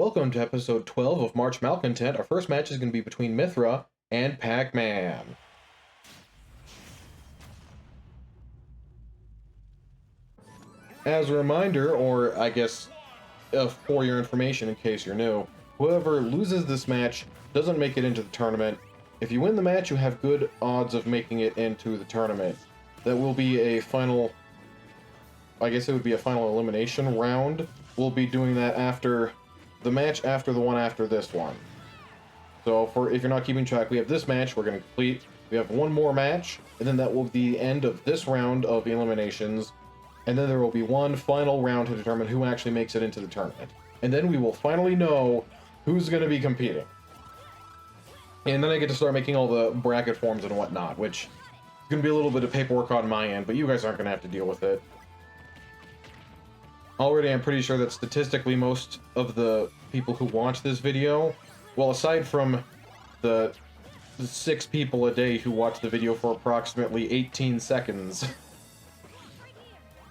Welcome to episode 12 of March Malcontent. Our first match is going to be between Mythra and Pac-Man. As a reminder, or I guess for your information in case you're new, whoever loses this match doesn't make it into the tournament. If you win the match, you have good odds of making it into the tournament. That will be a final, I guess it would be a final elimination round. We'll be doing that after the match after the one after this one. So if you're not keeping track, we have this match we're going to complete. We have one more match, and then that will be the end of this round of eliminations. And then there will be one final round to determine who actually makes it into the tournament. And then we will finally know who's going to be competing. And then I get to start making all the bracket forms and whatnot, which is going to be a little bit of paperwork on my end, but you guys aren't going to have to deal with it. Already, I'm pretty sure that statistically most of the people who watch this video, well, aside from the 6 people a day who watch the video for approximately 18 seconds,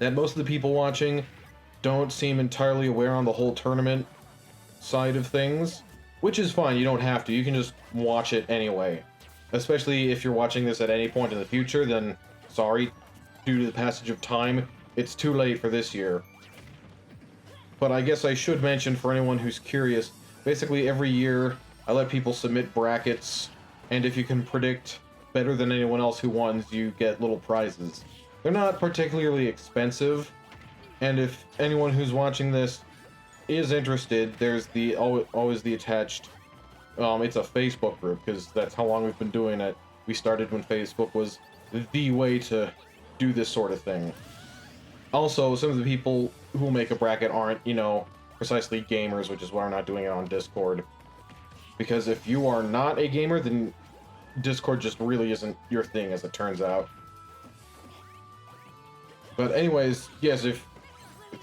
that most of the people watching don't seem entirely aware on the whole tournament side of things, which is fine. You don't have to. You can just watch it anyway. Especially if you're watching this at any point in the future, then sorry, due to the passage of time, it's too late for this year. But I guess I should mention, for anyone who's curious, basically every year I let people submit brackets, and if you can predict better than anyone else who wins, you get little prizes. They're not particularly expensive, and if anyone who's watching this is interested, there's always the attached, it's a Facebook group, because that's how long we've been doing it. We started when Facebook was the way to do this sort of thing. Also, some of the people who make a bracket aren't, precisely gamers, which is why we're not doing it on Discord. Because if you are not a gamer, then Discord just really isn't your thing, as it turns out. But anyways, yes,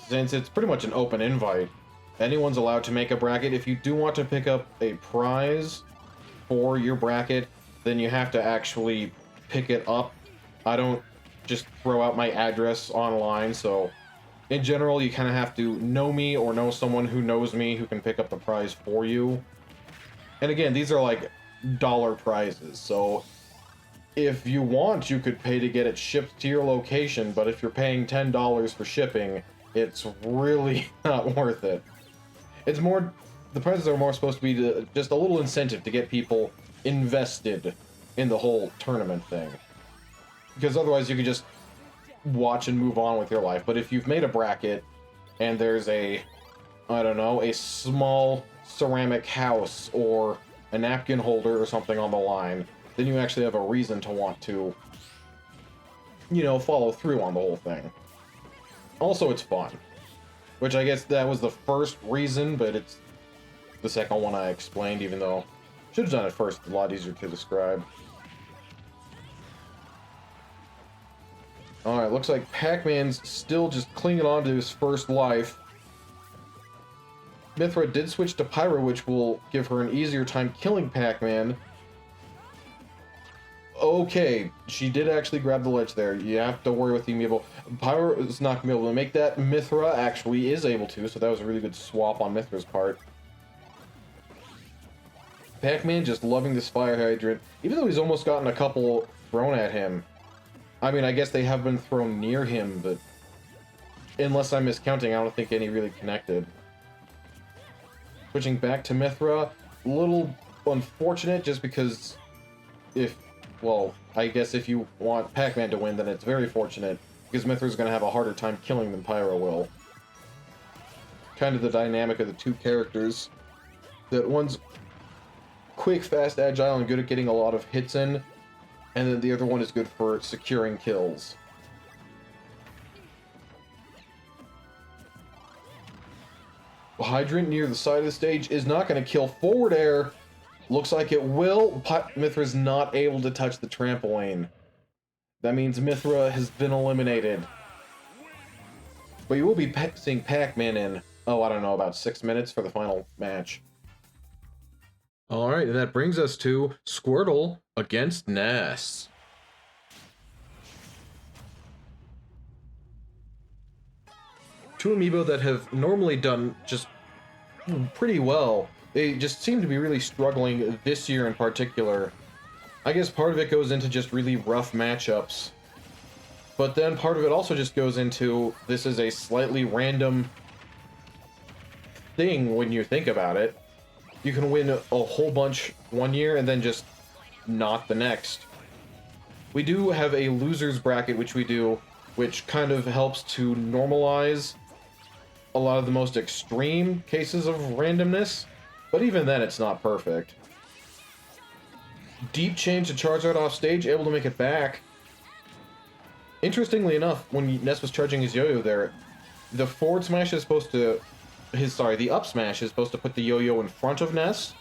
since it's pretty much an open invite, anyone's allowed to make a bracket. If you do want to pick up a prize for your bracket, then you have to actually pick it up. I don't just throw out my address online, so in general you kind of have to know me or know someone who knows me who can pick up the prize for you. And again, these are like dollar prizes, so if you want, you could pay to get it shipped to your location, but if you're paying $10 for shipping, it's really not worth it. It's more, the prizes are more supposed to be just a little incentive to get people invested in the whole tournament thing. Because otherwise you could just watch and move on with your life. But if you've made a bracket and there's a small ceramic house or a napkin holder or something on the line, then you actually have a reason to want to, follow through on the whole thing. Also, it's fun. Which I guess that was the first reason, but it's the second one I explained, even though I should have done it first. It's a lot easier to describe. Alright, looks like Pac-Man's still just clinging on to his first life. Mythra did switch to Pyro, which will give her an easier time killing Pac-Man. Okay, she did actually grab the ledge there. You have to worry with the amiibo. Pyro is not going to be able to make that. Mythra actually is able to, so that was a really good swap on Mythra's part. Pac-Man just loving this fire hydrant, even though he's almost gotten a couple thrown at him. I mean, I guess they have been thrown near him, but unless I'm miscounting, I don't think any really connected. Switching back to Mythra, a little unfortunate just because I guess if you want Pac-Man to win, then it's very fortunate, because Mythra's going to have a harder time killing than Pyro will. Kind of the dynamic of the two characters. That one's quick, fast, agile, and good at getting a lot of hits in, and then the other one is good for securing kills. Hydrant near the side of the stage is not going to kill. Forward air. Looks like it will. Mythra's not able to touch the trampoline. That means Mythra has been eliminated. But you will be seeing Pac-Man in, I don't know, about 6 minutes for the final match. Alright, and that brings us to Squirtle against Ness. Two amiibo that have normally done just pretty well. They just seem to be really struggling this year in particular. I guess part of it goes into just really rough matchups. But then part of it also just goes into this is a slightly random thing when you think about it. You can win a whole bunch one year and then just not the next. We do have a loser's bracket, which kind of helps to normalize a lot of the most extreme cases of randomness, but even then it's not perfect. Deep change to Charizard off stage, able to make it back. Interestingly enough, when Ness was charging his yo-yo there, the forward smash is supposed to... the up smash is supposed to put the yo-yo in front of Ness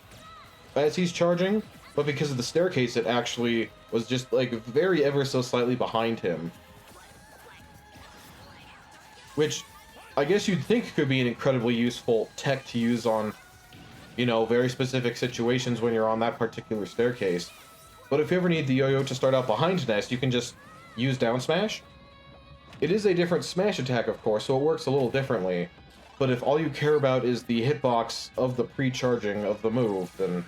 as he's charging, but because of the staircase, it actually was just, like, very ever so slightly behind him. Which, I guess you'd think could be an incredibly useful tech to use on, you know, very specific situations when you're on that particular staircase. But if you ever need the yo-yo to start out behind Ness, you can just use down smash. It is a different smash attack, of course, so it works a little differently. But if all you care about is the hitbox of the pre-charging of the move, then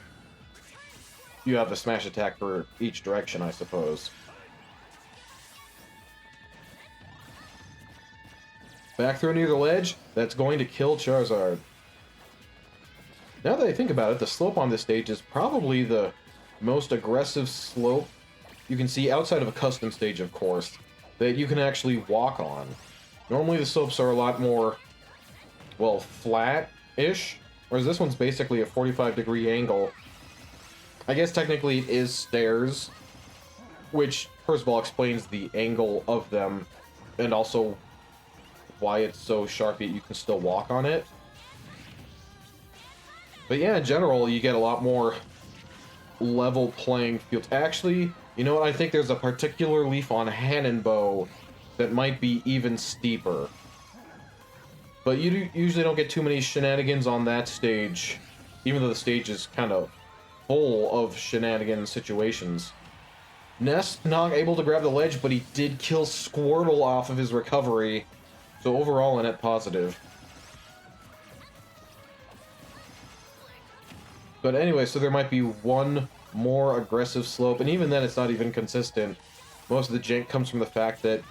you have the smash attack for each direction, I suppose. Back throw near the ledge, that's going to kill Charizard. Now that I think about it, the slope on this stage is probably the most aggressive slope you can see outside of a custom stage, of course, that you can actually walk on. Normally the slopes are a lot more, well, flat-ish, whereas this one's basically a 45-degree angle. I guess technically it is stairs, which, first of all, explains the angle of them, and also why it's so sharp yet you can still walk on it. But yeah, in general, you get a lot more level playing field. Actually, you know what? I think there's a particular leaf on Hannonbow that might be even steeper. But you usually don't get too many shenanigans on that stage, even though the stage is kind of full of shenanigan situations. Ness not able to grab the ledge, but he did kill Squirtle off of his recovery. So overall, a net positive. But anyway, so there might be one more aggressive slope, and even then it's not even consistent. Most of the jank comes from the fact that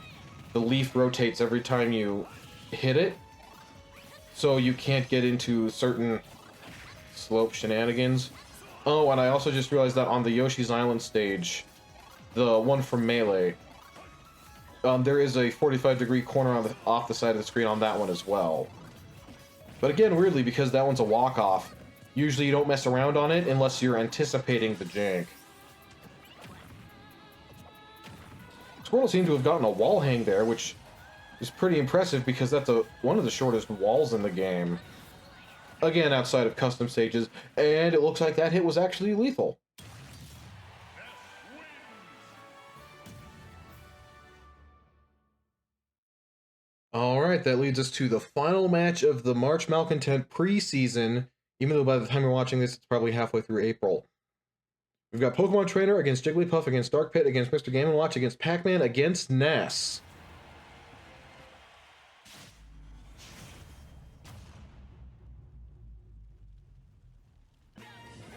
the leaf rotates every time you hit it, so you can't get into certain slope shenanigans. Oh, and I also just realized that on the Yoshi's Island stage, the one from Melee, there is a 45-degree corner off the side of the screen on that one as well. But again, weirdly, because that one's a walk-off, usually you don't mess around on it unless you're anticipating the jank. Squirtle seemed to have gotten a wall hang there, which is pretty impressive because that's one of the shortest walls in the game. Again, outside of custom stages, and it looks like that hit was actually lethal. Alright, that leads us to the final match of the March Malcontent preseason, even though by the time you're watching this, it's probably halfway through April. We've got Pokemon Trainer against Jigglypuff, against Dark Pit, against Mr. Game & Watch, against Pac-Man, against Ness.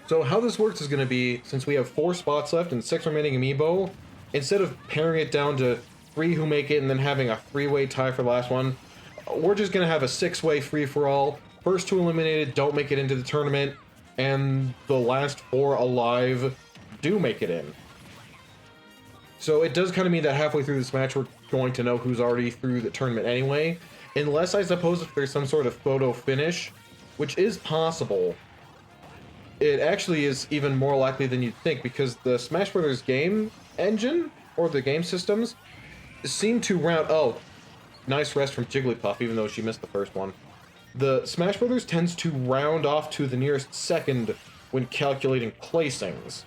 So how this works is going to be, since we have 4 spots left and 6 remaining amiibo, instead of paring it down to 3 who make it and then having a 3-way tie for the last one, we're just going to have a 6-way free-for-all. First 2 eliminated don't make it into the tournament, and the last 4 alive do make it in. So it does kind of mean that halfway through this match we're going to know who's already through the tournament anyway, unless I suppose if there's some sort of photo finish, which is possible. It actually is even more likely than you'd think, because the Smash Bros. Game engine, or the game systems, seem to round... Oh, nice rest from Jigglypuff, even though she missed the first one. The Smash Bros. Tends to round off to the nearest second when calculating placings,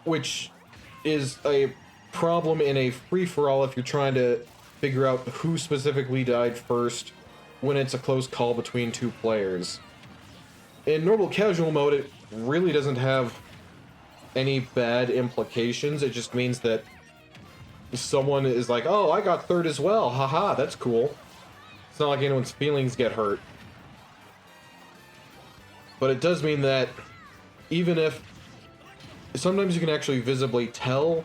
which is a problem in a free-for-all if you're trying to figure out who specifically died first when it's a close call between 2 players. In normal casual mode, it really doesn't have any bad implications. It just means that someone is like, oh, I got 3rd as well, haha, that's cool. It's not like anyone's feelings get hurt. But it does mean that even if sometimes you can actually visibly tell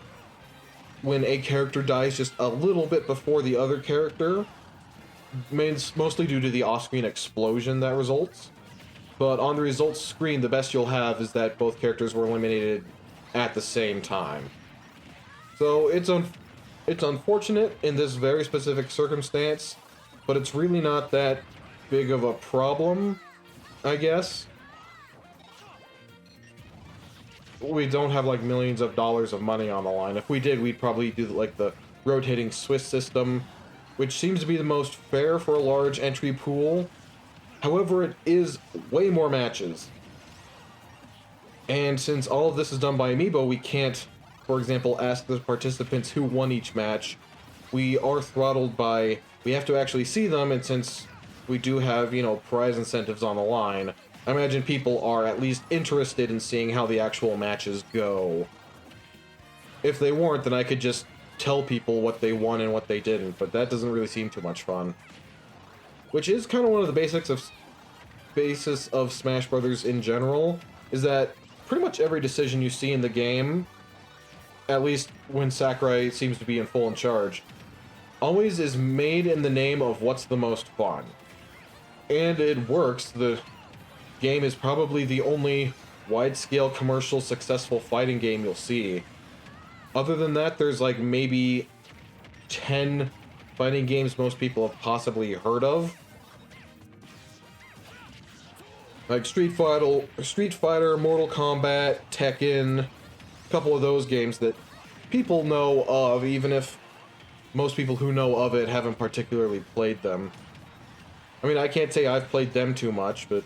when a character dies just a little bit before the other character, mostly due to the off-screen explosion that results. But on the results screen, the best you'll have is that both characters were eliminated at the same time. So it's unfortunate in this very specific circumstance, but it's really not that big of a problem, I guess. We don't have like millions of dollars of money on the line. If we did, we'd probably do like the rotating Swiss system, which seems to be the most fair for a large entry pool. However, it is way more matches. And since all of this is done by Amiibo, we can't, for example, ask the participants who won each match. We are throttled by, we have to actually see them, and since we do have, you know, prize incentives on the line, I imagine people are at least interested in seeing how the actual matches go. If they weren't, then I could just tell people what they won and what they didn't, but that doesn't really seem too much fun. Which is kind of one of the basis of Smash Brothers in general, is that pretty much every decision you see in the game, at least when Sakurai seems to be in full in charge, always is made in the name of what's the most fun. And it works. The game is probably the only wide-scale commercial successful fighting game you'll see. Other than that, there's like maybe 10 fighting games most people have possibly heard of. Like Street Fighter, Mortal Kombat, Tekken, a couple of those games that people know of, even if most people who know of it haven't particularly played them. I mean, I can't say I've played them too much, but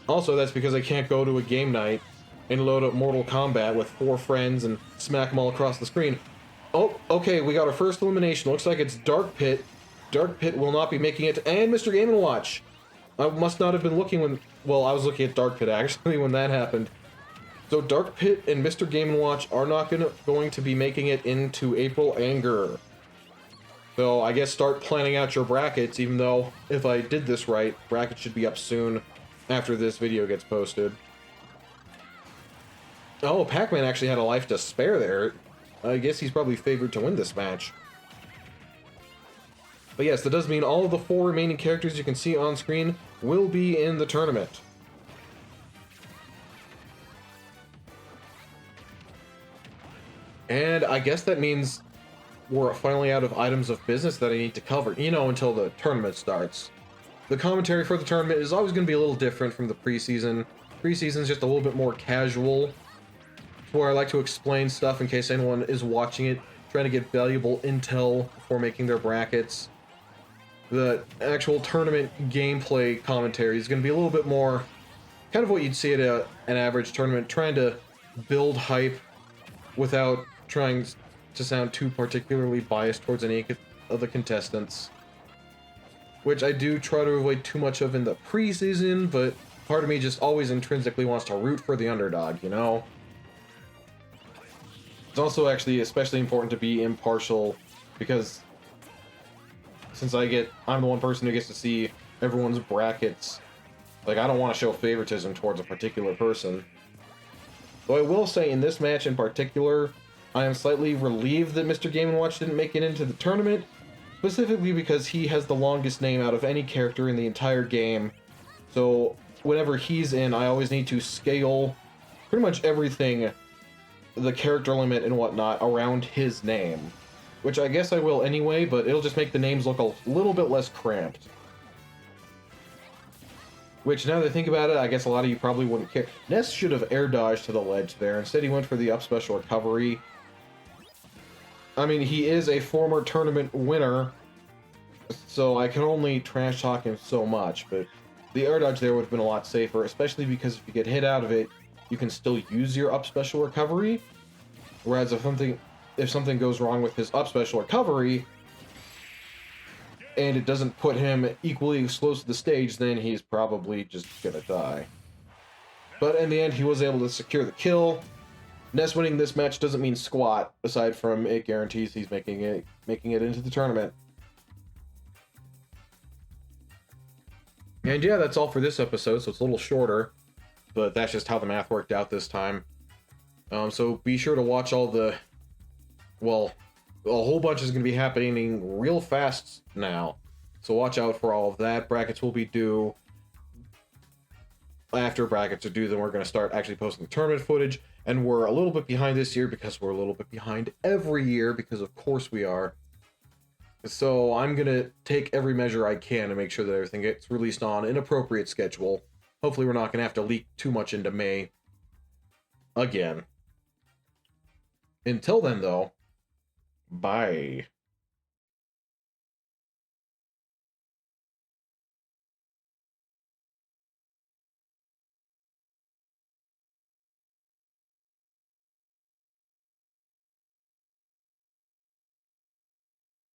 also that's because I can't go to a game night and load up Mortal Kombat with 4 friends and smack them all across the screen. Oh, okay, we got our first elimination. Looks like it's Dark Pit. Dark Pit will not be making it, and Mr. Game & Watch. I must not have been looking when... Well, I was looking at Dark Pit, actually, when that happened. So Dark Pit and Mr. Game & Watch are not going to be making it into April Anger. So I guess start planning out your brackets, even though, if I did this right, brackets should be up soon after this video gets posted. Oh, Pac-Man actually had a life to spare there. I guess he's probably favored to win this match. But yes, that does mean all of the 4 remaining characters you can see on screen will be in the tournament. And I guess that means we're finally out of items of business that I need to cover, you know, until the tournament starts. The commentary for the tournament is always going to be a little different from the preseason. Preseason is just a little bit more casual, where I like to explain stuff in case anyone is watching it, trying to get valuable intel before making their brackets. The actual tournament gameplay commentary is going to be a little bit more kind of what you'd see at an average tournament, trying to build hype without trying to sound too particularly biased towards any of the contestants. Which I do try to avoid too much of in the preseason, but part of me just always intrinsically wants to root for the underdog, you know? It's also actually especially important to be impartial, because since I'm the one person who gets to see everyone's brackets, like, I don't want to show favoritism towards a particular person. Though I will say, in this match in particular, I am slightly relieved that Mr. Game & Watch didn't make it into the tournament, specifically because he has the longest name out of any character in the entire game. So whenever he's in, I always need to scale pretty much everything, the character limit and whatnot, around his name. Which I guess I will anyway, but it'll just make the names look a little bit less cramped. Which, now that I think about it, I guess a lot of you probably wouldn't care. Ness should have air dodged to the ledge there. Instead, he went for the up special recovery. I mean, he is a former tournament winner, so I can only trash talk him so much, but the air dodge there would have been a lot safer, especially because if you get hit out of it, you can still use your up special recovery. Whereas if something goes wrong with his up special recovery, and it doesn't put him equally close to the stage, then he's probably just gonna die. But in the end, he was able to secure the kill. Ness winning this match doesn't mean squat, aside from it guarantees he's making it into the tournament. And yeah, that's all for this episode, so it's a little shorter. but that's just how the math worked out this time. So be sure to watch all the, well, a whole bunch is going to be happening real fast now. So watch out for all of that. Brackets will be due. After brackets are due, then we're going to start actually posting the tournament footage. And we're a little bit behind this year because we're a little bit behind every year, because of course we are. So I'm going to take every measure I can to make sure that everything gets released on an appropriate schedule. Hopefully we're not going to have to leak too much into May again. Until then, though, bye.